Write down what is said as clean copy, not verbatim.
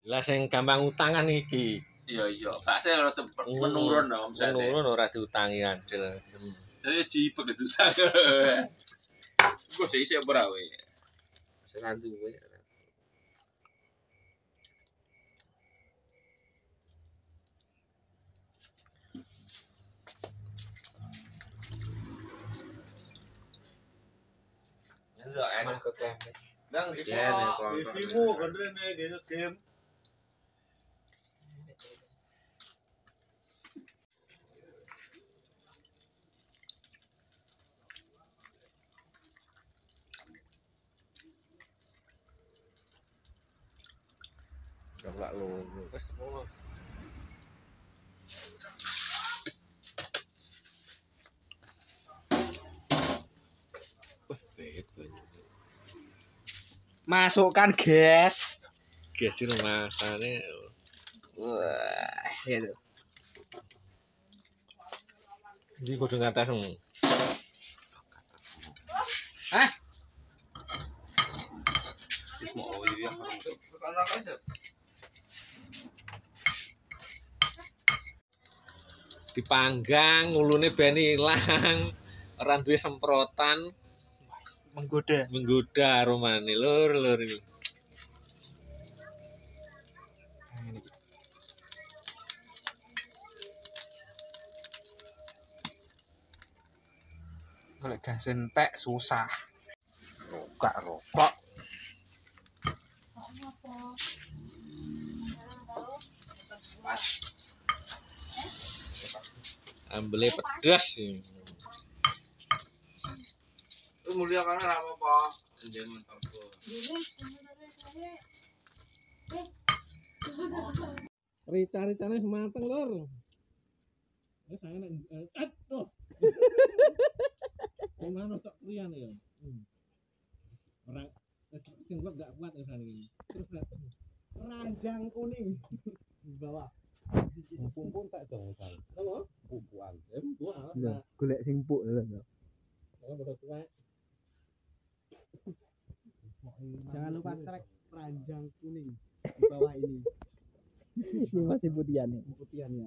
Lah sing gampang utangan iki. Iya, bakse rada menurun dong omsete. Menurun ora diutangi adil. Jadi cipek itu utang. Gue sih ora we. Sekan duwe. Giờ ăn có kem đấy. Đang thì có đi mua còn lên đây để kem. Gặp lại luôn, có semua. Masukkan gas. Gas itu masane. Wah, itu. Ini kudu ngatas. Hah? Mau oli ya. Dipanggang, ulune ben ilang. Ora duwe semprotan. Menggoda aromane lur iki. Kalau gas entek susah. Rokok. Ambele pedas. Mulia karena apa? Jangan mentok. Rica-ricane semateng lur. Wis sange nek aduh. Gimana tok krian ya? Ora sing kuat enggak kuat ya sange. Terus ranjang kuning di bawah. Pun tak dong sang. Apa? Pupuan. Pupuan. Golek sing empuk lho. Oh, bodoh tua. Jangan lupa trek ranjang kuning di bawah ini. Ini masih putihan ya. Putihan ya.